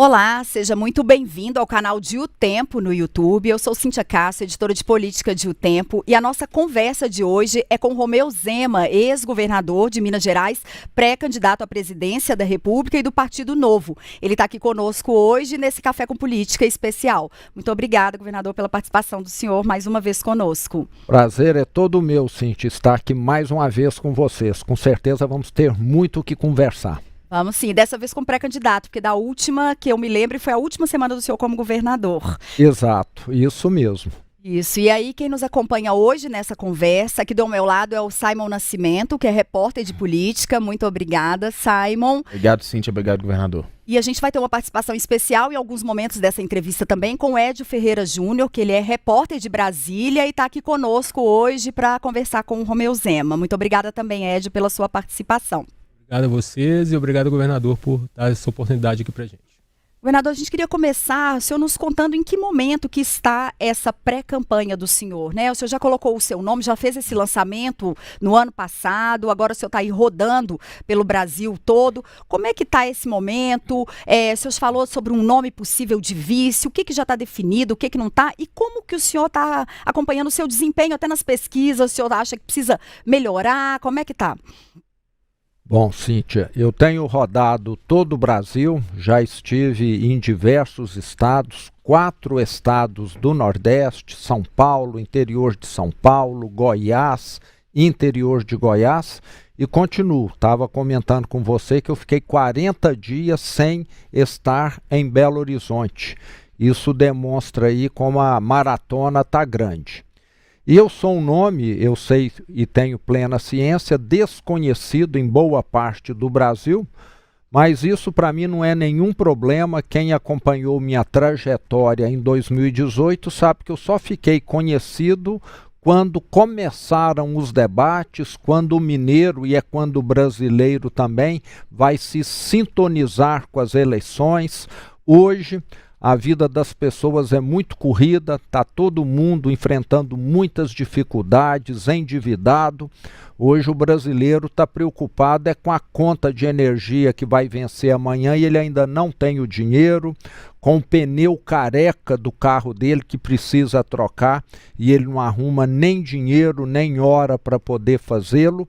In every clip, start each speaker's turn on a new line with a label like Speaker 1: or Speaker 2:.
Speaker 1: Olá, seja muito bem-vindo ao canal de O Tempo no YouTube. Eu sou Cíntia Castro, editora de política de O Tempo, e a nossa conversa de hoje é com Romeu Zema, ex-governador de Minas Gerais, pré-candidato à presidência da República e do Partido Novo. Ele está aqui conosco hoje nesse Café com Política especial. Muito obrigada, governador, pela participação do senhor mais uma vez conosco.
Speaker 2: Prazer é todo meu, Cíntia, estar aqui mais uma vez com vocês. Com certeza vamos ter muito o que conversar.
Speaker 1: Vamos sim, dessa vez com pré-candidato, porque da última, que eu me lembro, foi a última semana do senhor como governador.
Speaker 2: Exato, isso mesmo.
Speaker 1: Isso, e aí quem nos acompanha hoje nessa conversa, aqui do meu lado é o Simon Nascimento, que é repórter de política. Muito obrigada, Simon.
Speaker 3: Obrigado, Cíntia, obrigado, governador.
Speaker 1: E a gente vai ter uma participação especial em alguns momentos dessa entrevista também com o Edio Ferreira Júnior, que ele é repórter de Brasília e está aqui conosco hoje para conversar com o Romeu Zema. Muito obrigada também, Edio, pela sua participação.
Speaker 4: Obrigado a vocês e obrigado, governador, por dar essa oportunidade aqui para a gente.
Speaker 1: Governador, a gente queria começar, o senhor nos contando em que momento que está essa pré-campanha do senhor, né? O senhor já colocou o seu nome, já fez esse lançamento no ano passado, agora o senhor está aí rodando pelo Brasil todo. Como é que está esse momento? O senhor falou sobre um nome possível de vice, o que já está definido, o que não está? E como que o senhor está acompanhando o seu desempenho até nas pesquisas? O senhor acha que precisa melhorar? Como é que está?
Speaker 2: Bom, Cíntia, eu tenho rodado todo o Brasil, já estive em diversos estados, 4 estados do Nordeste, São Paulo, interior de São Paulo, Goiás, interior de Goiás, e continuo. Estava comentando com você que eu fiquei 40 dias sem estar em Belo Horizonte. Isso demonstra aí como a maratona está grande. E eu sou um nome, eu sei e tenho plena ciência, desconhecido em boa parte do Brasil, mas isso para mim não é nenhum problema. Quem acompanhou minha trajetória em 2018 sabe que eu só fiquei conhecido quando começaram os debates, quando o mineiro, e é quando o brasileiro também, vai se sintonizar com as eleições. Hoje a vida das pessoas é muito corrida, está todo mundo enfrentando muitas dificuldades, endividado. Hoje o brasileiro está preocupado com a conta de energia que vai vencer amanhã e ele ainda não tem o dinheiro, com o pneu careca do carro dele que precisa trocar e ele não arruma nem dinheiro nem hora para poder fazê-lo.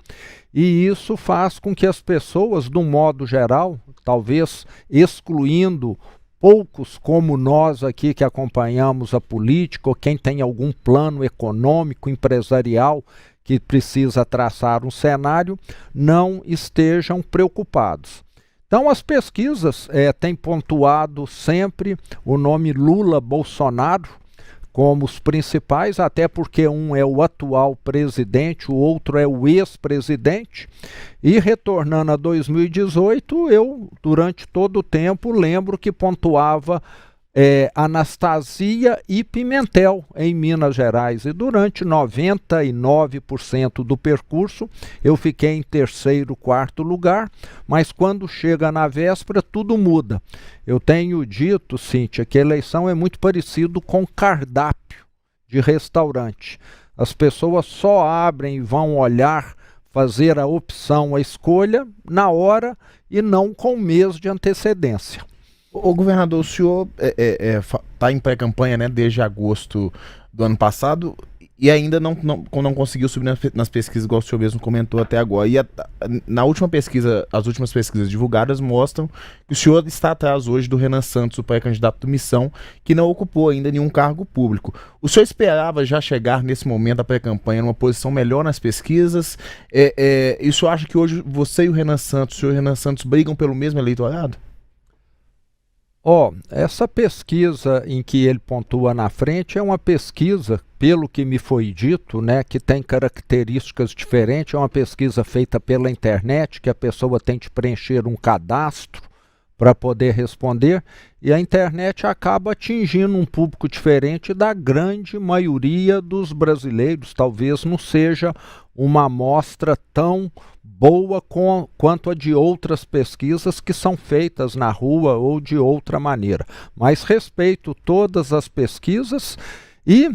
Speaker 2: E isso faz com que as pessoas, de um modo geral, talvez excluindo poucos como nós aqui que acompanhamos a política, ou quem tem algum plano econômico, empresarial, que precisa traçar um cenário, não estejam preocupados. Então as pesquisas têm pontuado sempre o nome Lula-Bolsonaro como os principais, até porque um é o atual presidente, o outro é o ex-presidente. E retornando a 2018, eu, durante todo o tempo, lembro que pontuava Anastasia e Pimentel em Minas Gerais. E durante 99% do percurso, eu fiquei em terceiro, quarto lugar, mas quando chega na véspera, tudo muda. Eu tenho dito, Cíntia, que a eleição é muito parecido com cardápio de restaurante. As pessoas só abrem e vão olhar, fazer a opção, a escolha, na hora e não com um mês de antecedência.
Speaker 3: O governador, o senhor está em pré-campanha, né, desde agosto do ano passado e ainda não conseguiu subir nas pesquisas, igual o senhor mesmo comentou até agora. E na última pesquisa, as últimas pesquisas divulgadas mostram que o senhor está atrás hoje do Renan Santos, o pré-candidato do Missão, que não ocupou ainda nenhum cargo público. O senhor esperava já chegar nesse momento da pré-campanha numa posição melhor nas pesquisas? E o senhor acha que hoje você e o Renan Santos, brigam pelo mesmo eleitorado?
Speaker 2: Essa pesquisa em que ele pontua na frente é uma pesquisa, pelo que me foi dito, né, que tem características diferentes. É uma pesquisa feita pela internet, que a pessoa tem que preencher um cadastro para poder responder, e a internet acaba atingindo um público diferente da grande maioria dos brasileiros. Talvez não seja uma amostra tão boa quanto a de outras pesquisas que são feitas na rua ou de outra maneira. Mas respeito todas as pesquisas e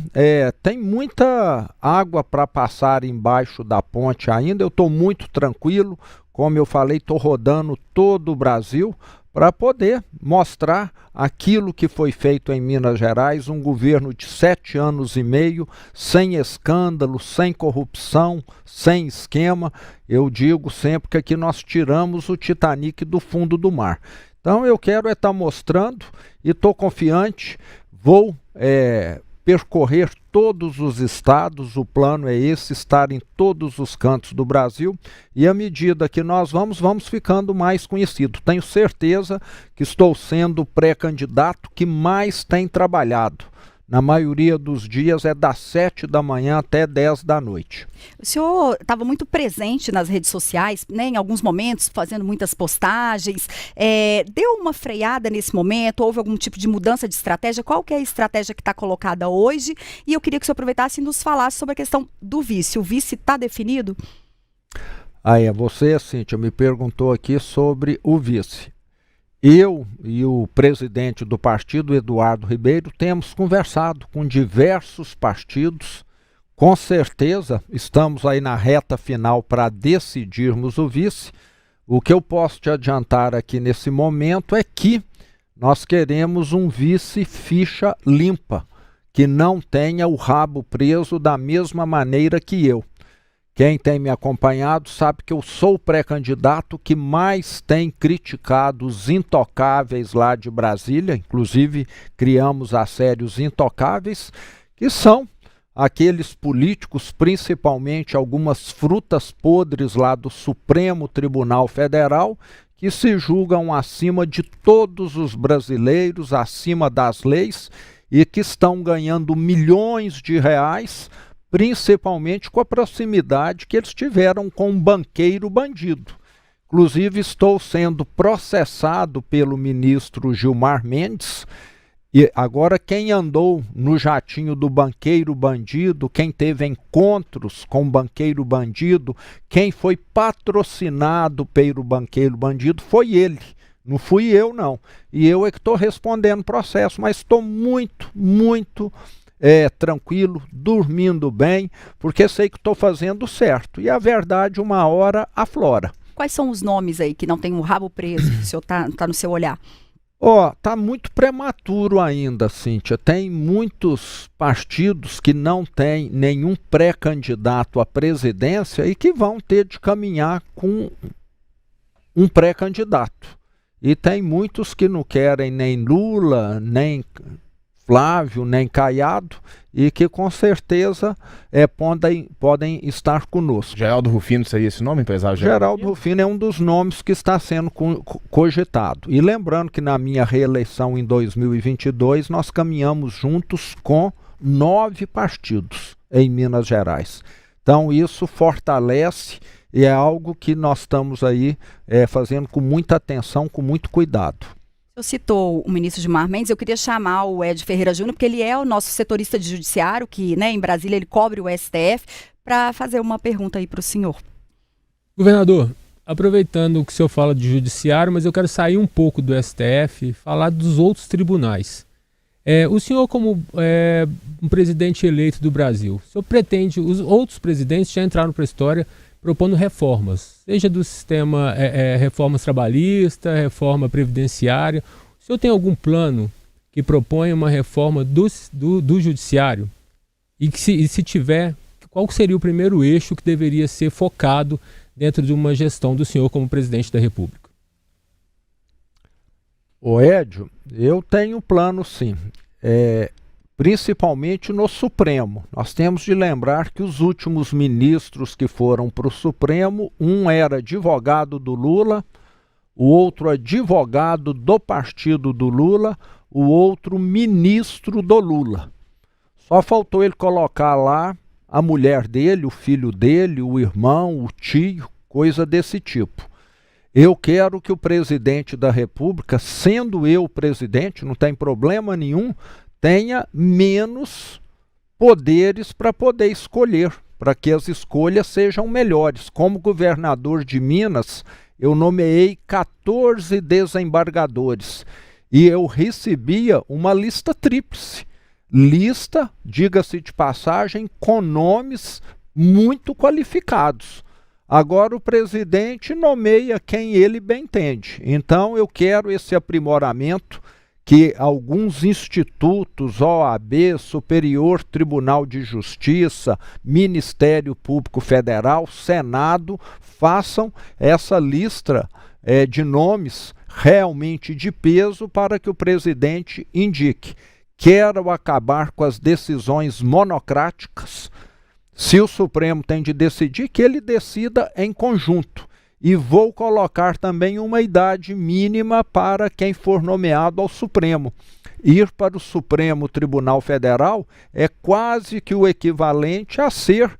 Speaker 2: tem muita água para passar embaixo da ponte ainda. Eu estou muito tranquilo. Como eu falei, estou rodando todo o Brasil para poder mostrar aquilo que foi feito em Minas Gerais, um governo de 7 anos e meio, sem escândalo, sem corrupção, sem esquema. Eu digo sempre que aqui nós tiramos o Titanic do fundo do mar. Então eu quero estar mostrando e estou confiante, vou percorrer todos os estados, o plano é esse, estar em todos os cantos do Brasil, e à medida que nós vamos ficando mais conhecido. Tenho certeza que estou sendo o pré-candidato que mais tem trabalhado. Na maioria dos dias é das 7 da manhã até 10 da noite.
Speaker 1: O senhor estava muito presente nas redes sociais, né, em alguns momentos, fazendo muitas postagens. Deu uma freada nesse momento? Houve algum tipo de mudança de estratégia? Qual que é a estratégia que está colocada hoje? E eu queria que o senhor aproveitasse e nos falasse sobre a questão do vice. O vice está definido?
Speaker 2: Você, Cíntia, me perguntou aqui sobre o vice. Eu e o presidente do partido, Eduardo Ribeiro, temos conversado com diversos partidos. Com certeza estamos aí na reta final para decidirmos o vice. O que eu posso te adiantar aqui nesse momento é que nós queremos um vice ficha limpa, que não tenha o rabo preso da mesma maneira que eu. Quem tem me acompanhado sabe que eu sou o pré-candidato que mais tem criticado os intocáveis lá de Brasília. Inclusive, criamos a série Os Intocáveis, que são aqueles políticos, principalmente algumas frutas podres lá do Supremo Tribunal Federal, que se julgam acima de todos os brasileiros, acima das leis, e que estão ganhando milhões de reais, principalmente com a proximidade que eles tiveram com um banqueiro bandido. Inclusive, estou sendo processado pelo ministro Gilmar Mendes, e agora quem andou no jatinho do banqueiro bandido, quem teve encontros com o banqueiro bandido, quem foi patrocinado pelo banqueiro bandido foi ele, não fui eu não. E eu é que estou respondendo o processo, mas estou muito tranquilo, dormindo bem, porque sei que estou fazendo certo. E a verdade, uma hora, aflora.
Speaker 1: Quais são os nomes aí que não tem o rabo preso, que o senhor tá no seu olhar?
Speaker 2: Tá muito prematuro ainda, Cíntia. Tem muitos partidos que não têm nenhum pré-candidato à presidência e que vão ter de caminhar com um pré-candidato. E tem muitos que não querem nem Lula, nem Flávio, nem Caiado, e que com certeza podem estar conosco.
Speaker 3: Geraldo Rufino seria esse nome, empresário?
Speaker 2: Geraldo Rufino é um dos nomes que está sendo cogitado. E lembrando que na minha reeleição em 2022, nós caminhamos juntos com 9 partidos em Minas Gerais. Então isso fortalece e é algo que nós estamos aí fazendo com muita atenção, com muito cuidado.
Speaker 1: Eu citou o ministro Gilmar Mendes, eu queria chamar o Ed Ferreira Júnior, porque ele é o nosso setorista de judiciário, que, né, em Brasília ele cobre o STF, para fazer uma pergunta aí para o senhor.
Speaker 4: Governador, aproveitando que o senhor fala de judiciário, mas eu quero sair um pouco do STF e falar dos outros tribunais. O senhor, como um presidente eleito do Brasil, o senhor pretende, os outros presidentes já entraram para a história propondo reformas, seja do sistema, reformas trabalhista, reforma previdenciária. O senhor tem algum plano que propõe uma reforma do judiciário? E se tiver, qual seria o primeiro eixo que deveria ser focado dentro de uma gestão do senhor como presidente da República?
Speaker 2: Édio, eu tenho plano sim. Principalmente no Supremo. Nós temos de lembrar que os últimos ministros que foram para o Supremo, um era advogado do Lula, o outro advogado do partido do Lula, o outro ministro do Lula. Só faltou ele colocar lá a mulher dele, o filho dele, o irmão, o tio, coisa desse tipo. Eu quero que o presidente da República, sendo eu presidente, não tem problema nenhum, tenha menos poderes para poder escolher, para que as escolhas sejam melhores. Como governador de Minas, eu nomeei 14 desembargadores e eu recebia uma lista tríplice. Lista, diga-se de passagem, com nomes muito qualificados. Agora o presidente nomeia quem ele bem entende. Então eu quero esse aprimoramento que alguns institutos, OAB, Superior Tribunal de Justiça, Ministério Público Federal, Senado, façam essa lista de nomes realmente de peso para que o presidente indique. Quero acabar com as decisões monocráticas. Se o Supremo tem de decidir, que ele decida em conjunto. E vou colocar também uma idade mínima para quem for nomeado ao Supremo. Ir para o Supremo Tribunal Federal é quase que o equivalente a ser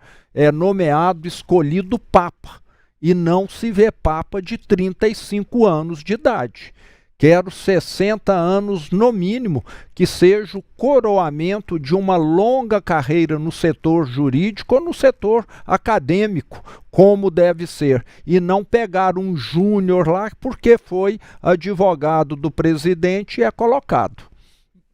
Speaker 2: nomeado, escolhido Papa. E não se vê Papa de 35 anos de idade. Quero 60 anos no mínimo, que seja o coroamento de uma longa carreira no setor jurídico ou no setor acadêmico, como deve ser. E não pegar um júnior lá porque foi advogado do presidente e é colocado.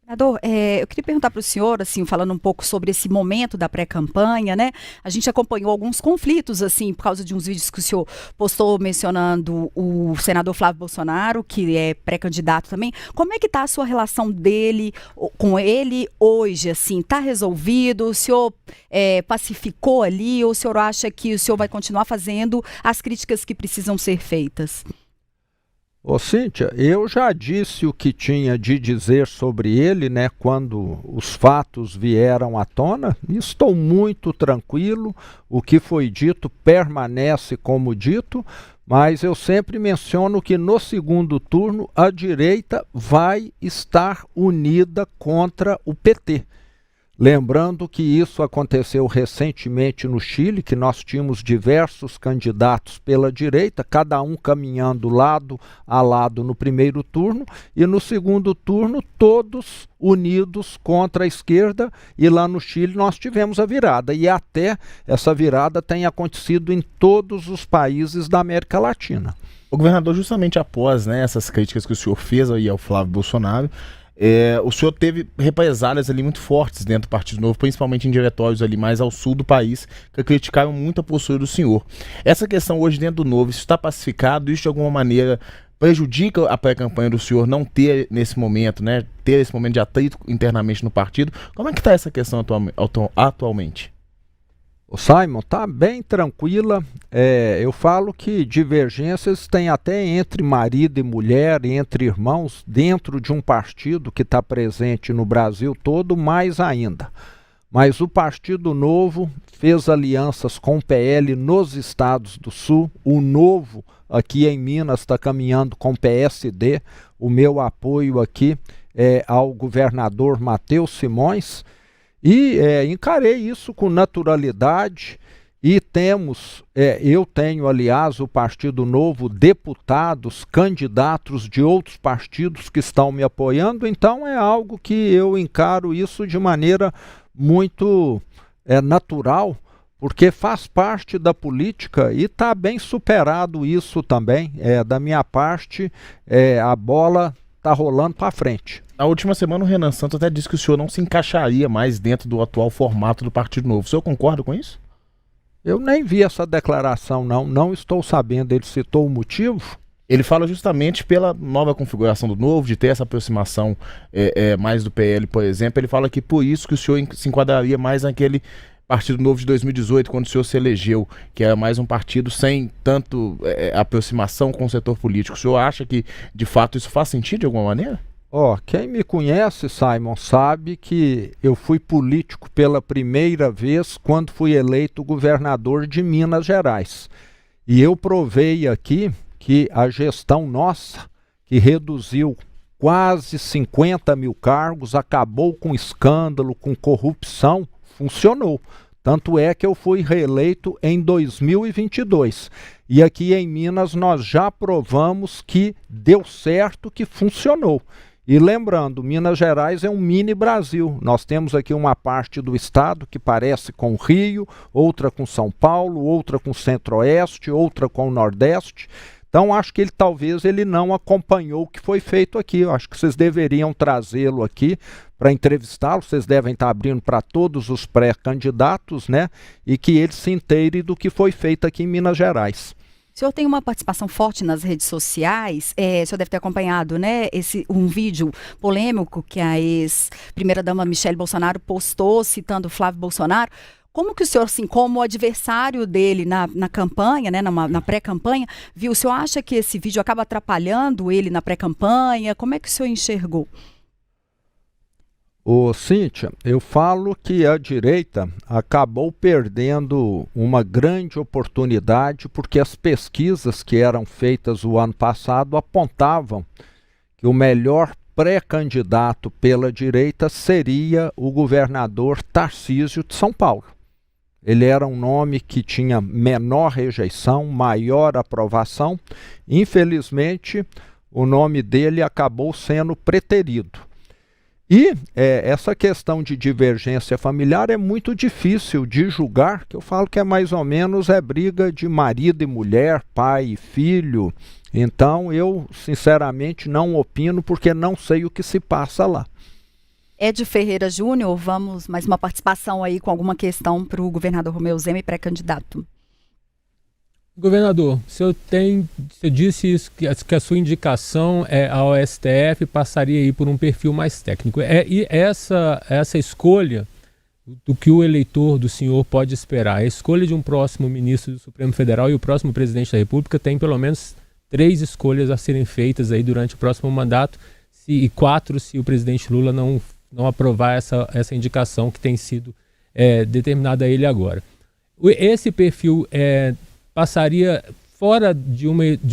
Speaker 1: Senador, eu queria perguntar para o senhor, assim, falando um pouco sobre esse momento da pré-campanha, né? A gente acompanhou alguns conflitos, assim, por causa de uns vídeos que o senhor postou mencionando o senador Flávio Bolsonaro, que é pré-candidato também. Como é que está a sua relação dele com ele hoje, assim? Está resolvido? O senhor pacificou ali? Ou o senhor acha que o senhor vai continuar fazendo as críticas que precisam ser feitas?
Speaker 2: Ô Cíntia, eu já disse o que tinha de dizer sobre ele, né, quando os fatos vieram à tona. Estou muito tranquilo, o que foi dito permanece como dito, mas eu sempre menciono que no segundo turno a direita vai estar unida contra o PT. Lembrando que isso aconteceu recentemente no Chile, que nós tínhamos diversos candidatos pela direita, cada um caminhando lado a lado no primeiro turno, e no segundo turno todos unidos contra a esquerda, e lá no Chile nós tivemos a virada, e até essa virada tem acontecido em todos os países da América Latina.
Speaker 3: O governador, justamente após, né, essas críticas que o senhor fez aí ao Flávio Bolsonaro, o senhor teve represálias ali muito fortes dentro do Partido Novo, principalmente em diretórios ali mais ao sul do país, que criticaram muito a postura do senhor. Essa questão hoje dentro do Novo, isso está pacificado? Isso de alguma maneira prejudica a pré-campanha do senhor não ter nesse momento, né, ter esse momento de atrito internamente no partido? Como é que está essa questão atualmente?
Speaker 2: O Simon, está bem tranquila. Eu falo que divergências tem até entre marido e mulher, entre irmãos, dentro de um partido que está presente no Brasil todo, mais ainda. Mas o Partido Novo fez alianças com o PL nos estados do Sul. O Novo aqui em Minas está caminhando com o PSD. O meu apoio aqui é ao governador Matheus Simões. E encarei isso com naturalidade e eu tenho, aliás, o Partido Novo, deputados, candidatos de outros partidos que estão me apoiando, então é algo que eu encaro isso de maneira muito natural, porque faz parte da política e está bem superado isso também. Da minha parte, a bola está rolando para frente.
Speaker 3: Na última semana o Renan Santos até disse que o senhor não se encaixaria mais dentro do atual formato do Partido Novo. O senhor concorda com isso?
Speaker 2: Eu nem vi essa declaração, não estou sabendo. Ele citou o motivo?
Speaker 3: Ele fala justamente pela nova configuração do Novo, de ter essa aproximação mais do PL, por exemplo. Ele fala que por isso que o senhor se enquadraria mais naquele Partido Novo de 2018, quando o senhor se elegeu, que era mais um partido sem tanto aproximação com o setor político. O senhor acha que, de fato, isso faz sentido de alguma maneira?
Speaker 2: Quem me conhece, Simon, sabe que eu fui político pela primeira vez quando fui eleito governador de Minas Gerais. E eu provei aqui que a gestão nossa, que reduziu quase 50 mil cargos, acabou com escândalo, com corrupção, funcionou. Tanto é que eu fui reeleito em 2022. E aqui em Minas nós já provamos que deu certo, que funcionou. E lembrando, Minas Gerais é um mini Brasil. Nós temos aqui uma parte do estado que parece com o Rio, outra com São Paulo, outra com o Centro-Oeste, outra com o Nordeste. Então, acho que talvez ele não acompanhou o que foi feito aqui. Eu acho que vocês deveriam trazê-lo aqui para entrevistá-lo. Vocês devem estar abrindo para todos os pré-candidatos, né? E que ele se inteire do que foi feito aqui em Minas Gerais.
Speaker 1: O senhor tem uma participação forte nas redes sociais, o senhor deve ter acompanhado, né, um vídeo polêmico que a ex-primeira-dama Michele Bolsonaro postou, citando Flávio Bolsonaro. Como que o senhor, assim, como adversário dele na campanha, né, na pré-campanha, viu? O senhor acha que esse vídeo acaba atrapalhando ele na pré-campanha? Como é que o senhor enxergou?
Speaker 2: Ô, Cíntia, eu falo que a direita acabou perdendo uma grande oportunidade porque as pesquisas que eram feitas o ano passado apontavam que o melhor pré-candidato pela direita seria o governador Tarcísio de São Paulo. Ele era um nome que tinha menor rejeição, maior aprovação. Infelizmente, o nome dele acabou sendo preterido. E essa questão de divergência familiar é muito difícil de julgar, que eu falo que é mais ou menos briga de marido e mulher, pai e filho. Então eu sinceramente não opino porque não sei o que se passa lá.
Speaker 1: Ed Ferreira Júnior, vamos mais uma participação aí com alguma questão para o governador Romeu Zema, pré-candidato.
Speaker 4: Governador, você disse isso, que a sua indicação ao STF passaria aí por um perfil mais técnico. E essa escolha do que o eleitor do senhor pode esperar, a escolha de um próximo ministro do Supremo Federal e o próximo presidente da República tem pelo menos 3 escolhas a serem feitas aí durante o próximo mandato e 4 se o presidente Lula não aprovar essa indicação que tem sido determinada a ele agora. Esse perfil passaria fora de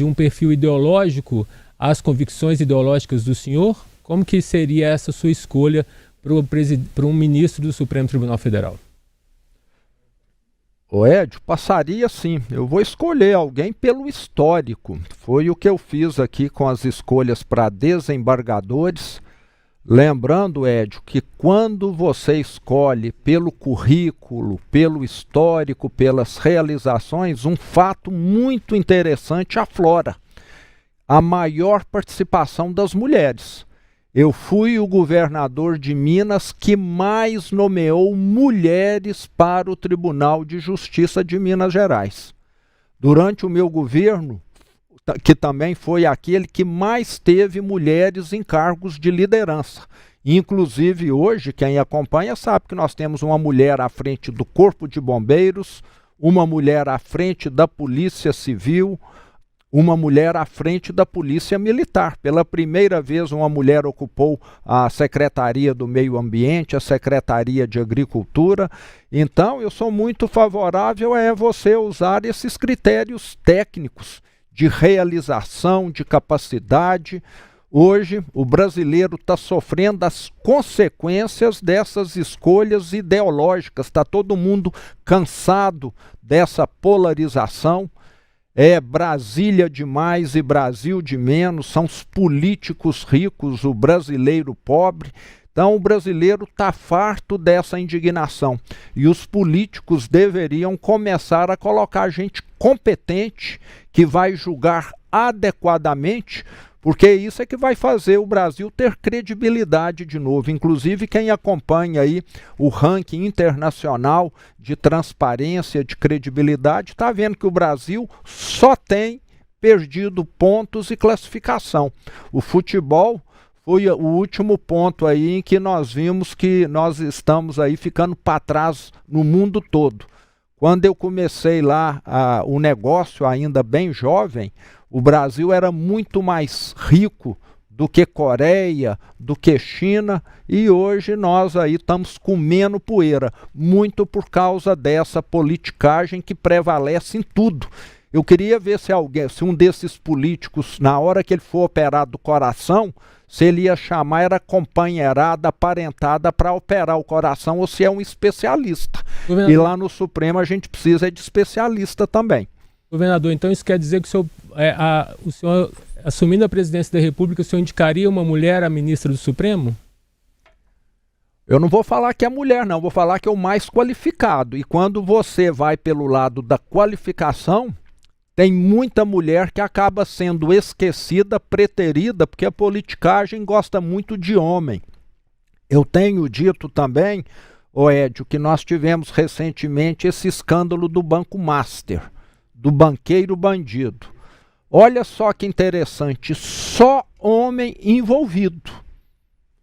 Speaker 4: um perfil ideológico as convicções ideológicas do senhor? Como que seria essa sua escolha para um ministro do Supremo Tribunal Federal?
Speaker 2: O Edio, passaria sim. Eu vou escolher alguém pelo histórico. Foi o que eu fiz aqui com as escolhas para desembargadores. Lembrando, Edio, que quando você escolhe pelo currículo, pelo histórico, pelas realizações, um fato muito interessante aflora: a maior participação das mulheres. Eu fui o governador de Minas que mais nomeou mulheres para o Tribunal de Justiça de Minas Gerais. Durante o meu governo, que também foi aquele que mais teve mulheres em cargos de liderança. Inclusive hoje, quem acompanha sabe que nós temos uma mulher à frente do Corpo de Bombeiros, uma mulher à frente da Polícia Civil, uma mulher à frente da Polícia Militar. Pela primeira vez, uma mulher ocupou a Secretaria do Meio Ambiente, a Secretaria de Agricultura. Então, eu sou muito favorável a você usar esses critérios técnicos de realização, de capacidade. Hoje, o brasileiro está sofrendo as consequências dessas escolhas ideológicas. Está todo mundo cansado dessa polarização. É Brasília demais e Brasil de menos, são os políticos ricos, o brasileiro pobre. Então o brasileiro está farto dessa indignação. E os políticos deveriam começar a colocar gente competente, que vai julgar adequadamente, porque isso é que vai fazer o Brasil ter credibilidade de novo. Inclusive quem acompanha aí o ranking internacional de transparência, de credibilidade, está vendo que o Brasil só tem perdido pontos e classificação. O futebol foi o último ponto aí em que nós vimos que nós estamos aí ficando para trás no mundo todo. Quando eu comecei lá o negócio ainda bem jovem, o Brasil era muito mais rico do que Coreia, do que China, e hoje nós aí estamos comendo poeira, muito por causa dessa politicagem que prevalece em tudo. Eu queria ver se um desses políticos, na hora que ele for operado do coração, se ele ia chamar era companheirada, parentada para operar o coração, ou se é um especialista. Governador. E lá no Supremo a gente precisa de especialista também.
Speaker 4: Governador, então isso quer dizer que o senhor, assumindo a presidência da República, o senhor indicaria uma mulher a ministra do Supremo?
Speaker 2: Eu não vou falar que é mulher, não. Vou falar que é o mais qualificado. E quando você vai pelo lado da qualificação, tem muita mulher que acaba sendo esquecida, preterida, porque a politicagem gosta muito de homem. Eu tenho dito também, ô Edio, que nós tivemos recentemente esse escândalo do Banco Master, do banqueiro bandido. Olha só que interessante, só homem envolvido.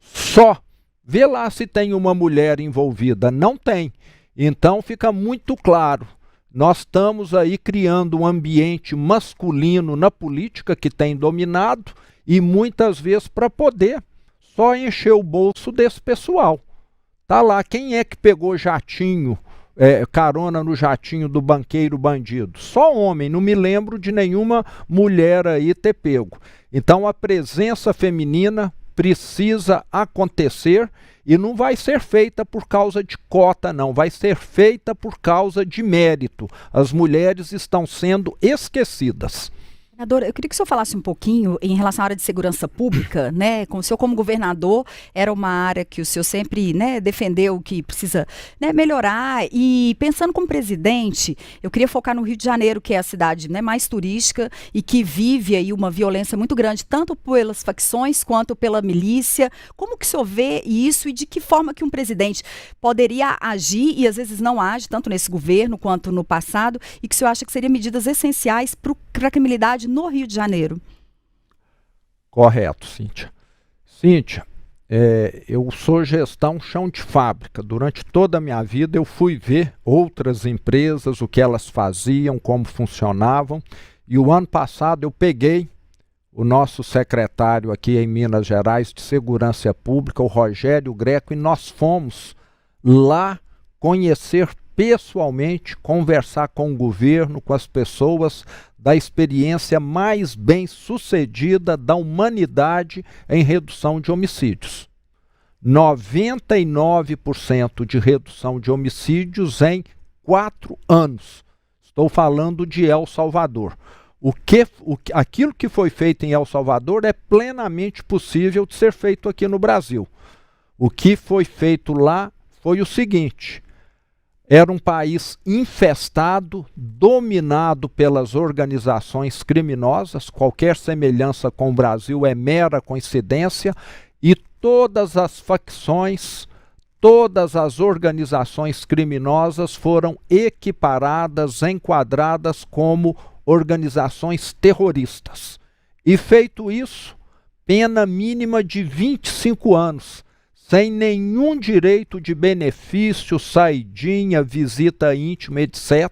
Speaker 2: Só. Vê lá se tem uma mulher envolvida. Não tem. Então fica muito claro. Nós estamos aí criando um ambiente masculino na política que tem dominado e muitas vezes para poder só encher o bolso desse pessoal. Tá lá, quem é que pegou jatinho, carona no jatinho do banqueiro bandido? Só homem, não me lembro de nenhuma mulher aí ter pego. Então a presença feminina precisa acontecer e não vai ser feita por causa de cota, não. Vai ser feita por causa de mérito. As mulheres estão sendo esquecidas.
Speaker 1: Senador, eu queria que o senhor falasse um pouquinho em relação à área de segurança pública, né? Com o senhor como governador, era uma área que o senhor sempre, né, defendeu que precisa, né, melhorar. E pensando como presidente, eu queria focar no Rio de Janeiro, que é a cidade, né, mais turística e que vive aí uma violência muito grande, tanto pelas facções quanto pela milícia. Como que o senhor vê isso e de que forma que um presidente poderia agir e às vezes não age, tanto nesse governo quanto no passado, e que o senhor acha que seriam medidas essenciais para a criminalidade no Rio de Janeiro?
Speaker 2: Correto, Cíntia. Cíntia, eu sou gestão chão de fábrica. Durante toda a minha vida eu fui ver outras empresas, o que elas faziam, como funcionavam. E o ano passado eu peguei o nosso secretário aqui em Minas Gerais de Segurança Pública, o Rogério Greco, e nós fomos lá conhecer pessoalmente, conversar com o governo, com as pessoas da experiência mais bem sucedida da humanidade em redução de homicídios. 99% de redução de homicídios em 4 anos. Estou falando de El Salvador. Aquilo que foi feito em El Salvador é plenamente possível de ser feito aqui no Brasil. O que foi feito lá foi o seguinte: era um país infestado, dominado pelas organizações criminosas. Qualquer semelhança com o Brasil é mera coincidência. E todas as facções, todas as organizações criminosas foram equiparadas, enquadradas como organizações terroristas. E feito isso, pena mínima de 25 anos. Sem nenhum direito de benefício, saidinha, visita íntima, etc.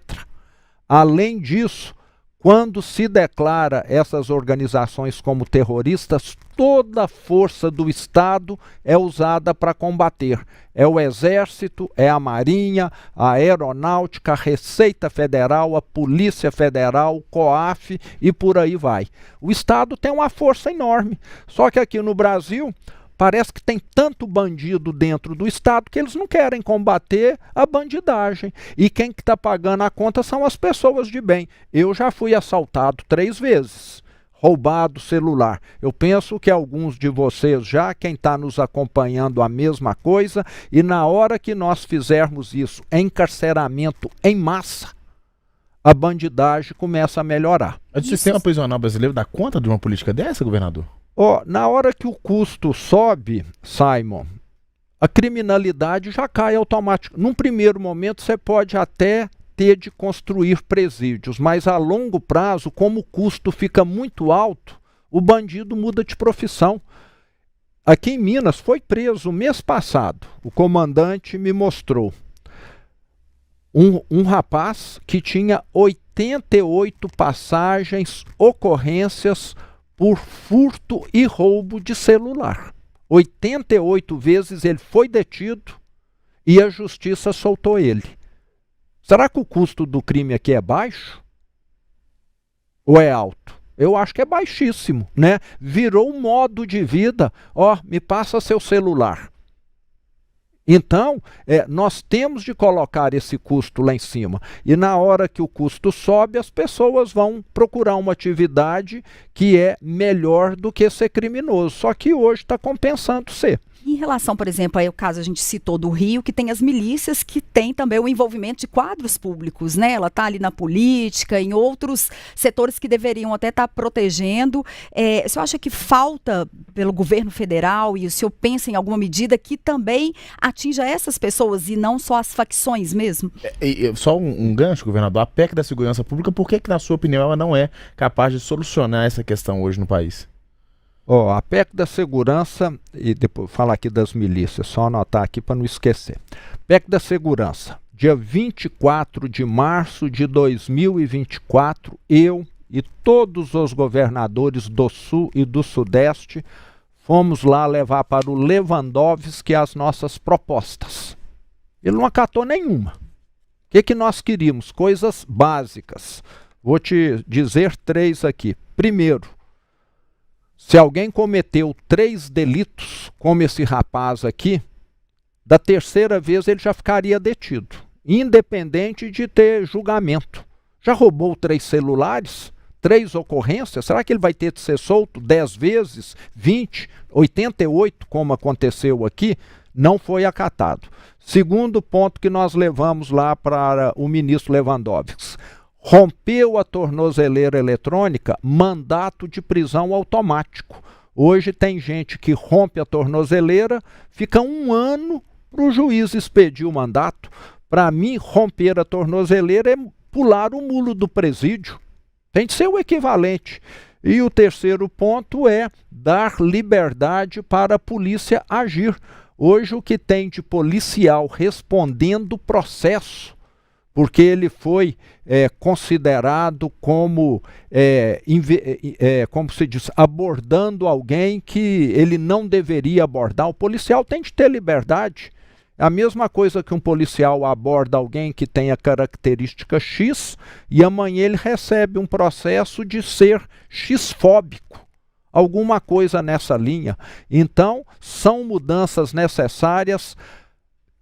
Speaker 2: Além disso, quando se declara essas organizações como terroristas, toda a força do Estado é usada para combater. É o Exército, é a Marinha, a Aeronáutica, a Receita Federal, a Polícia Federal, o COAF e por aí vai. O Estado tem uma força enorme. Só que aqui no Brasil parece que tem tanto bandido dentro do Estado que eles não querem combater a bandidagem. E quem que está pagando a conta são as pessoas de bem. Eu já fui assaltado 3 vezes, roubado celular. Eu penso que alguns de vocês já, quem está nos acompanhando, a mesma coisa. E na hora que nós fizermos isso, encarceramento em massa, a bandidagem começa a melhorar.
Speaker 3: O sistema prisional brasileiro dá conta de uma política dessa, governador?
Speaker 2: Na hora que o custo sobe, Simon, a criminalidade já cai automaticamente. Num primeiro momento, você pode até ter de construir presídios, mas a longo prazo, como o custo fica muito alto, o bandido muda de profissão. Aqui em Minas foi preso mês passado, o comandante me mostrou um rapaz que tinha 88 passagens, ocorrências por furto e roubo de celular. 88 vezes ele foi detido e a justiça soltou ele. Será que o custo do crime aqui é baixo? Ou é alto? Eu acho que é baixíssimo, né? Virou um modo de vida. Me passa seu celular. Então, nós temos de colocar esse custo lá em cima. E na hora que o custo sobe, as pessoas vão procurar uma atividade que é melhor do que ser criminoso. Só que hoje está compensando ser.
Speaker 1: Em relação, por exemplo, aí o caso a gente citou do Rio, que tem as milícias que tem também o envolvimento de quadros públicos, né? Ela está ali na política, em outros setores que deveriam até estar protegendo. O senhor acha que falta pelo governo federal e o senhor pensa em alguma medida que também atinja essas pessoas e não só as facções mesmo?
Speaker 3: Só um gancho, governador, a PEC da segurança pública, por que, na sua opinião, ela não é capaz de solucionar essa questão hoje no país?
Speaker 2: A PEC da segurança, e depois falar aqui das milícias, só anotar aqui para não esquecer. PEC da segurança, dia 24 de março de 2024, eu e todos os governadores do Sul e do Sudeste fomos lá levar para o Lewandowski as nossas propostas. Ele não acatou nenhuma. O que nós queríamos? Coisas básicas. Vou te dizer 3 aqui. Primeiro, se alguém cometeu 3 delitos, como esse rapaz aqui, da terceira vez ele já ficaria detido, independente de ter julgamento. Já roubou 3 celulares, 3 ocorrências, será que ele vai ter de ser solto 10 vezes, 20, 88, como aconteceu aqui? Não foi acatado. Segundo ponto que nós levamos lá para o ministro Lewandowski. Rompeu a tornozeleira eletrônica, mandato de prisão automático. Hoje tem gente que rompe a tornozeleira, fica 1 ano para o juiz expedir o mandato. Para mim, romper a tornozeleira é pular o muro do presídio. Tem de ser o equivalente. E o terceiro ponto é dar liberdade para a polícia agir. Hoje o que tem de policial respondendo processo, porque ele foi considerado como, como se diz, abordando alguém que ele não deveria abordar. O policial tem de ter liberdade. A mesma coisa que um policial aborda alguém que tem a característica X e amanhã ele recebe um processo de ser X-fóbico. Alguma coisa nessa linha. Então, são mudanças necessárias.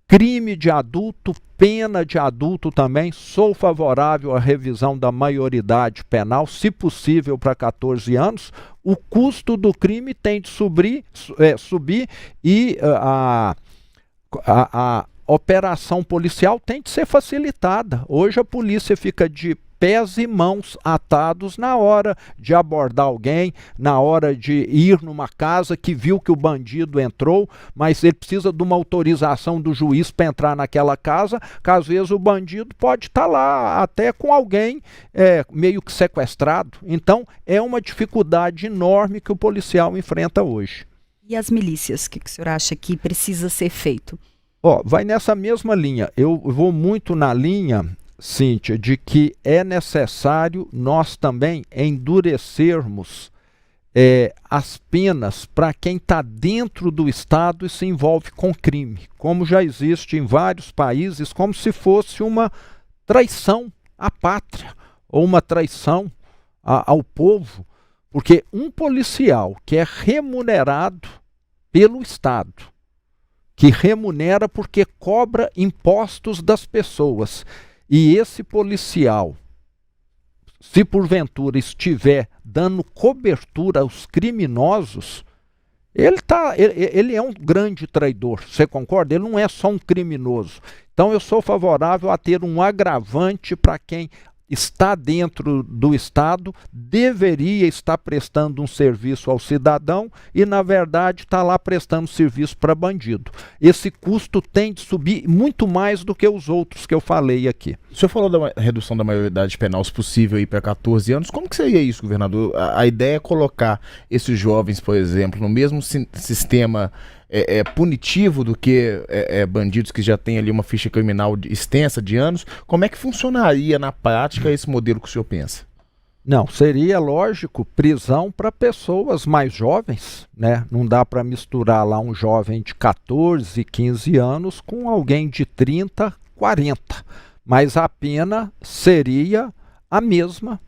Speaker 2: Crime de adulto, pena de adulto também. Sou favorável à revisão da maioridade penal, se possível para 14 anos. O custo do crime tem de subir e a operação policial tem de ser facilitada. Hoje a polícia fica de pés e mãos atados na hora de abordar alguém, na hora de ir numa casa que viu que o bandido entrou, mas ele precisa de uma autorização do juiz para entrar naquela casa, que às vezes o bandido pode estar lá até com alguém meio que sequestrado. Então é uma dificuldade enorme que o policial enfrenta hoje.
Speaker 1: E as milícias, o que o senhor acha que precisa ser feito?
Speaker 2: Vai nessa mesma linha. Eu vou muito na linha, Cíntia, de que é necessário nós também endurecermos as penas para quem está dentro do Estado e se envolve com crime, como já existe em vários países, como se fosse uma traição à pátria ou uma traição ao povo, porque um policial que é remunerado pelo Estado, que remunera porque cobra impostos das pessoas, e esse policial, se porventura estiver dando cobertura aos criminosos, ele é um grande traidor, você concorda? Ele não é só um criminoso. Então eu sou favorável a ter um agravante para quem está dentro do Estado, deveria estar prestando um serviço ao cidadão e, na verdade, está lá prestando serviço para bandido. Esse custo tem de subir muito mais do que os outros que eu falei aqui.
Speaker 3: O senhor falou da redução da maioridade penal, se possível, para 14 anos. Como que seria isso, governador? A ideia é colocar esses jovens, por exemplo, no mesmo sistema punitivo do que bandidos que já têm ali uma ficha criminal extensa de anos. Como é que funcionaria na prática esse modelo que o senhor pensa?
Speaker 2: Não, seria lógico prisão para pessoas mais jovens, né? Não dá para misturar lá um jovem de 14, 15 anos com alguém de 30, 40. Mas a pena seria a mesma,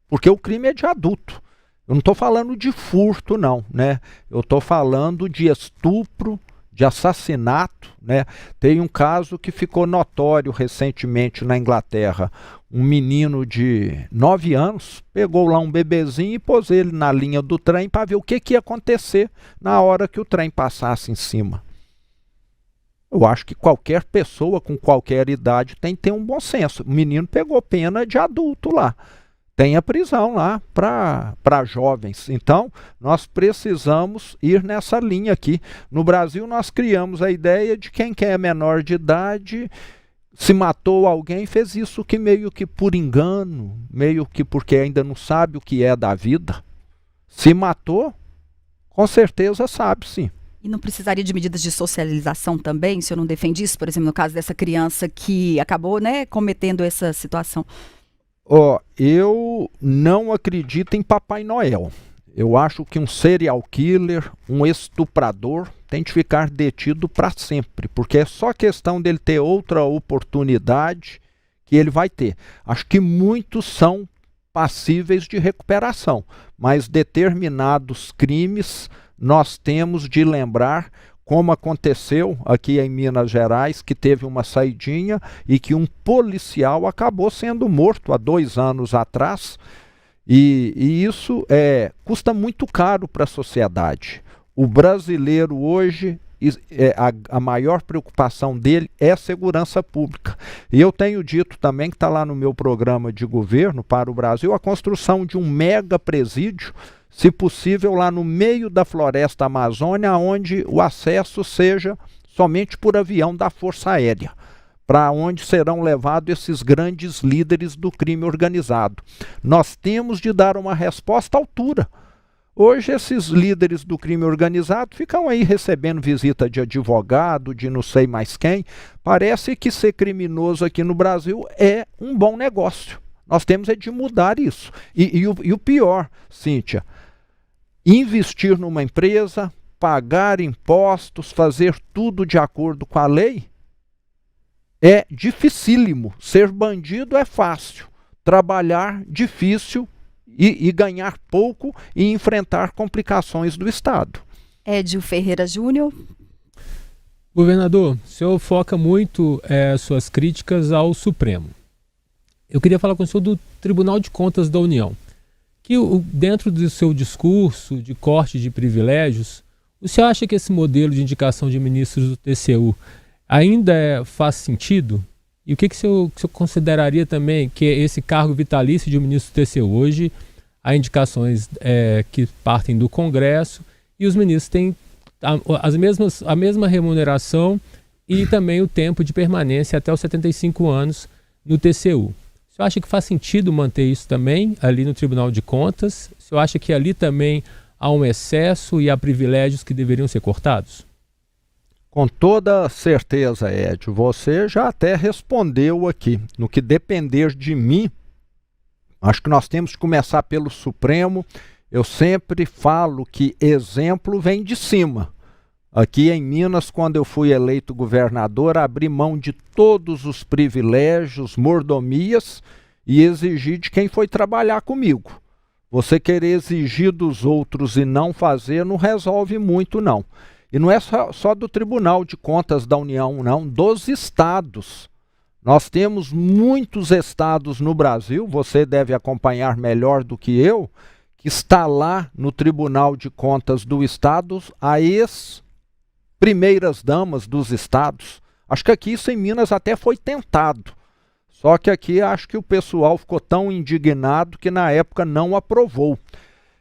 Speaker 2: porque o crime é de adulto. Eu não estou falando de furto, não, né? Eu estou falando de estupro, de assassinato, né? Tem um caso que ficou notório recentemente na Inglaterra. um menino de 9 anos, pegou lá um bebezinho e pôs ele na linha do trem para ver o que ia acontecer na hora que o trem passasse em cima. Eu acho que qualquer pessoa com qualquer idade tem que ter um bom senso. O menino pegou pena de adulto lá. Tem a prisão lá para jovens. Então, nós precisamos ir nessa linha aqui. No Brasil, nós criamos a ideia de quem é menor de idade, se matou alguém, fez isso que meio que por engano, meio que porque ainda não sabe o que é da vida. Se matou, com certeza sabe, sim.
Speaker 1: E não precisaria de medidas de socialização também, se eu não defendi isso, por exemplo, no caso dessa criança que acabou, né, cometendo essa situação?
Speaker 2: Eu não acredito em Papai Noel. Eu acho que um serial killer, um estuprador, tem de ficar detido para sempre, porque é só questão dele ter outra oportunidade que ele vai ter. Acho que muitos são passíveis de recuperação, mas determinados crimes nós temos de lembrar, como aconteceu aqui em Minas Gerais, que teve uma saidinha e que um policial acabou sendo morto há 2 anos atrás, e isso custa muito caro para a sociedade. O brasileiro hoje, a maior preocupação dele é a segurança pública. E eu tenho dito também, que está lá no meu programa de governo para o Brasil, a construção de um mega presídio, se possível lá no meio da floresta amazônica, onde o acesso seja somente por avião da Força Aérea, para onde serão levados esses grandes líderes do crime organizado. Nós temos de dar uma resposta à altura. Hoje esses líderes do crime organizado ficam aí recebendo visita de advogado, de não sei mais quem. Parece que ser criminoso aqui no Brasil é um bom negócio. Nós temos de mudar isso. E o pior, Cíntia, investir numa empresa, pagar impostos, fazer tudo de acordo com a lei, é dificílimo. Ser bandido é fácil, trabalhar difícil e ganhar pouco e enfrentar complicações do Estado.
Speaker 1: Edio Ferreira Júnior.
Speaker 4: Governador, o senhor foca muito suas críticas ao Supremo. Eu queria falar com o senhor do Tribunal de Contas da União, que dentro do seu discurso de corte de privilégios, o senhor acha que esse modelo de indicação de ministros do TCU ainda faz sentido? E o que o senhor consideraria também que esse cargo vitalício de um ministro do TCU? Hoje, há indicações que partem do Congresso e os ministros têm a mesma remuneração e também o tempo de permanência até os 75 anos no TCU. O senhor acha que faz sentido manter isso também ali no Tribunal de Contas? O senhor acha que ali também há um excesso e há privilégios que deveriam ser cortados?
Speaker 2: Com toda certeza, Edio, você já até respondeu aqui. No que depender de mim, acho que nós temos que começar pelo Supremo. Eu sempre falo que exemplo vem de cima. Aqui em Minas, quando eu fui eleito governador, abri mão de todos os privilégios, mordomias e exigi de quem foi trabalhar comigo. Você querer exigir dos outros e não fazer não resolve muito, não. E não é só do Tribunal de Contas da União, não, dos estados. Nós temos muitos estados no Brasil, você deve acompanhar melhor do que eu, que está lá no Tribunal de Contas do Estado a primeiras damas dos estados. Acho que aqui isso em Minas até foi tentado. Só que aqui acho que o pessoal ficou tão indignado que na época não aprovou.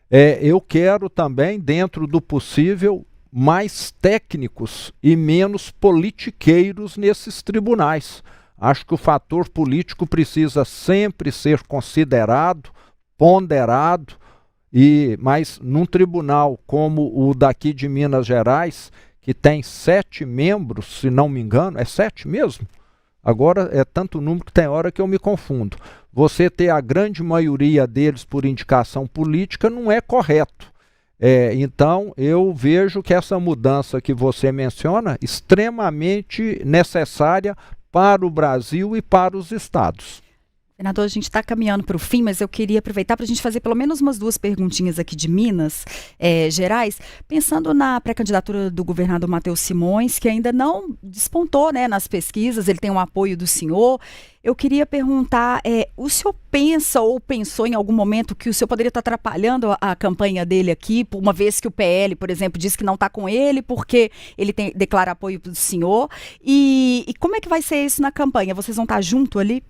Speaker 2: Eu quero também, dentro do possível, mais técnicos e menos politiqueiros nesses tribunais. Acho que o fator político precisa sempre ser considerado, ponderado, mas num tribunal como o daqui de Minas Gerais, que tem 7 membros, se não me engano, é 7 mesmo? Agora é tanto número que tem hora que eu me confundo. Você ter a grande maioria deles por indicação política não é correto. Então eu vejo que essa mudança que você menciona é extremamente necessária para o Brasil e para os estados.
Speaker 1: Senador, a gente está caminhando para o fim, mas eu queria aproveitar para a gente fazer pelo menos umas 2 perguntinhas aqui de Minas Gerais, pensando na pré-candidatura do governador Matheus Simões, que ainda não despontou, né, nas pesquisas, ele tem o apoio do senhor. Eu queria perguntar, o senhor pensa ou pensou em algum momento que o senhor poderia estar atrapalhando a campanha dele aqui, uma vez que o PL, por exemplo, diz que não está com ele, porque ele declara apoio do senhor? E como é que vai ser isso na campanha? Vocês vão estar junto ali?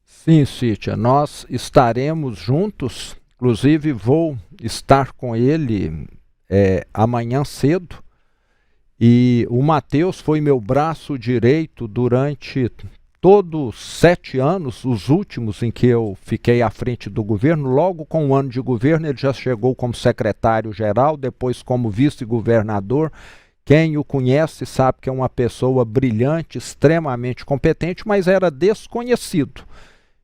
Speaker 2: Sim, Cíntia, nós estaremos juntos, inclusive vou estar com ele amanhã cedo, e o Matheus foi meu braço direito durante todos 7 anos, os últimos em que eu fiquei à frente do governo. Logo com o ano de governo ele já chegou como secretário-geral, depois como vice-governador. Quem o conhece sabe que é uma pessoa brilhante, extremamente competente, mas era desconhecido.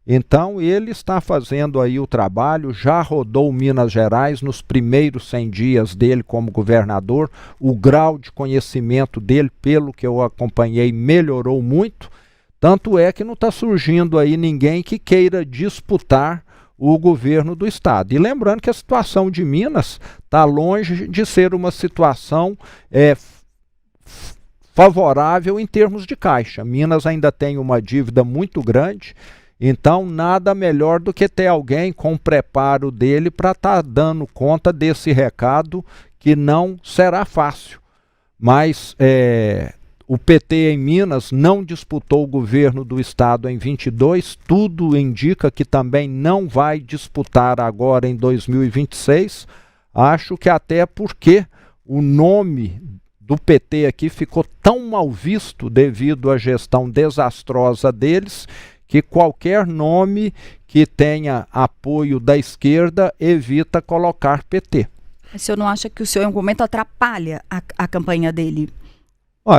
Speaker 2: Então ele está fazendo aí o trabalho, já rodou Minas Gerais nos primeiros 100 dias dele como governador. O grau de conhecimento dele, pelo que eu acompanhei, melhorou muito. Tanto é que não está surgindo aí ninguém que queira disputar o governo do estado. E lembrando que a situação de Minas está longe de ser uma situação favorável em termos de caixa. Minas ainda tem uma dívida muito grande. Então, nada melhor do que ter alguém com o preparo dele para estar dando conta desse recado, que não será fácil. Mas o PT em Minas não disputou o governo do estado em 22, tudo indica que também não vai disputar agora em 2026. Acho que até porque o nome do PT aqui ficou tão mal visto devido à gestão desastrosa deles, que qualquer nome que tenha apoio da esquerda evita colocar PT.
Speaker 1: O senhor não acha que o senhor em algum momento atrapalha a campanha dele?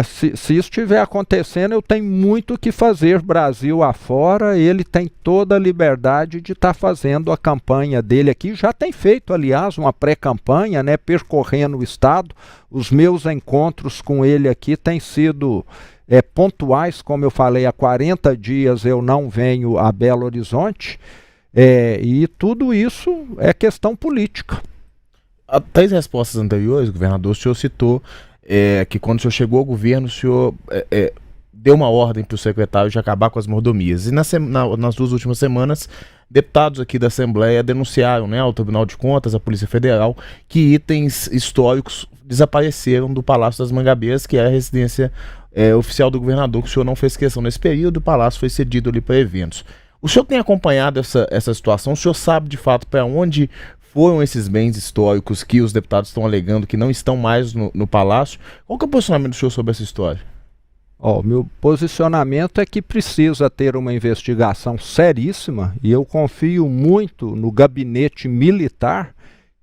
Speaker 2: Se isso estiver acontecendo, eu tenho muito o que fazer Brasil afora. Ele tem toda a liberdade de estar fazendo a campanha dele aqui. Já tem feito, aliás, uma pré-campanha, né, percorrendo o estado. Os meus encontros com ele aqui têm sido pontuais, como eu falei, há 40 dias eu não venho a Belo Horizonte, e tudo isso é questão política.
Speaker 3: Há 3 respostas anteriores, governador, o senhor citou que quando o senhor chegou ao governo, o senhor deu uma ordem para o secretário de acabar com as mordomias. E nas 2 últimas semanas, deputados aqui da Assembleia denunciaram, né, ao Tribunal de Contas, à Polícia Federal, que itens históricos desapareceram do Palácio das Mangabeiras, que é a residência oficial do governador, que o senhor não fez questão nesse período. O palácio foi cedido ali para eventos. O senhor tem acompanhado essa situação? O senhor sabe de fato para onde foram esses bens históricos que os deputados estão alegando que não estão mais no palácio? Qual que é o posicionamento do senhor sobre essa história?
Speaker 2: Meu posicionamento é que precisa ter uma investigação seríssima, e eu confio muito no gabinete militar,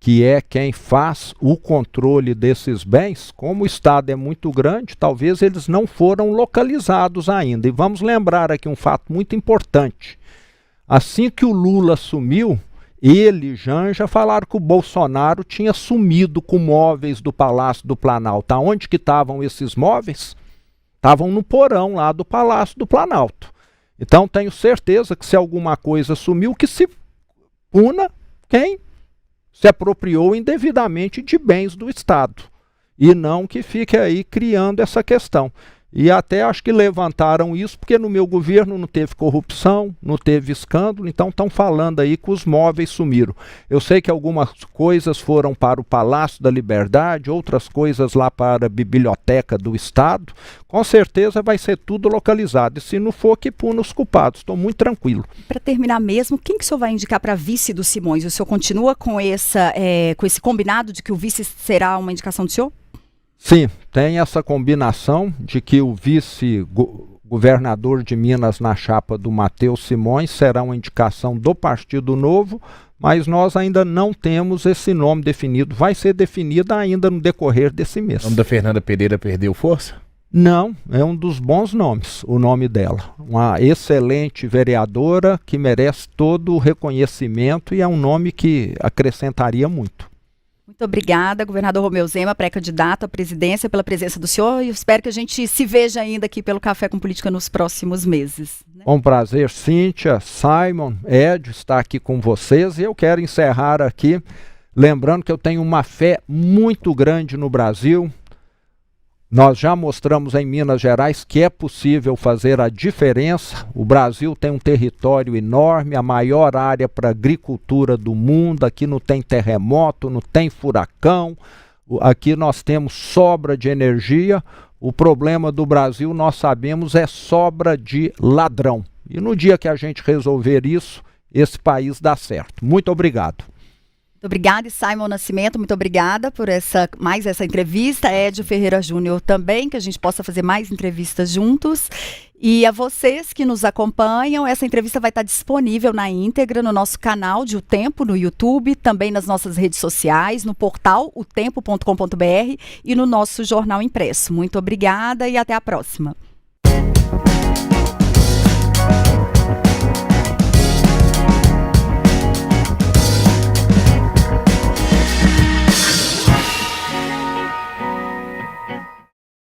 Speaker 2: que é quem faz o controle desses bens. Como o estado é muito grande, talvez eles não foram localizados ainda. E vamos lembrar aqui um fato muito importante. Assim que o Lula assumiu, ele e Janja falaram que o Bolsonaro tinha sumido com móveis do Palácio do Planalto. Aonde que estavam esses móveis? Estavam no porão lá do Palácio do Planalto. Então tenho certeza que se alguma coisa sumiu, que se puna quem se apropriou indevidamente de bens do Estado, e não que fique aí criando essa questão. E até acho que levantaram isso porque no meu governo não teve corrupção, não teve escândalo, então estão falando aí que os móveis sumiram. Eu sei que algumas coisas foram para o Palácio da Liberdade, outras coisas lá para a Biblioteca do Estado. Com certeza vai ser tudo localizado, e se não for, que puna os culpados. Estou muito tranquilo.
Speaker 1: Para terminar mesmo, quem que o senhor vai indicar para vice do Simões? O senhor continua com esse combinado de que o vice será uma indicação do senhor?
Speaker 2: Sim, tem essa combinação de que o vice-governador de Minas na chapa do Matheus Simões será uma indicação do Partido Novo, mas nós ainda não temos esse nome definido. Vai ser definido ainda no decorrer desse mês.
Speaker 3: O nome da Fernanda Pereira perdeu força?
Speaker 2: Não, é um dos bons nomes, o nome dela. Uma excelente vereadora que merece todo o reconhecimento, e é um nome que acrescentaria muito.
Speaker 1: Muito obrigada, governador Romeu Zema, pré-candidato à presidência, pela presença do senhor, e espero que a gente se veja ainda aqui pelo Café com Política nos próximos meses. né?
Speaker 2: Um prazer, Cíntia, Simon, Ed, estar aqui com vocês. E eu quero encerrar aqui, lembrando que eu tenho uma fé muito grande no Brasil. Nós já mostramos em Minas Gerais que é possível fazer a diferença. O Brasil tem um território enorme, a maior área para agricultura do mundo. Aqui não tem terremoto, não tem furacão. Aqui nós temos sobra de energia. O problema do Brasil, nós sabemos, é sobra de ladrão. E no dia que a gente resolver isso, esse país dá certo. Muito obrigado.
Speaker 1: Muito obrigada, Simon Nascimento, muito obrigada por mais essa entrevista. Edio Ferreira Júnior também, que a gente possa fazer mais entrevistas juntos. E a vocês que nos acompanham, essa entrevista vai estar disponível na íntegra no nosso canal de O Tempo, no YouTube, também nas nossas redes sociais, no portal otempo.com.br e no nosso jornal impresso. Muito obrigada e até a próxima.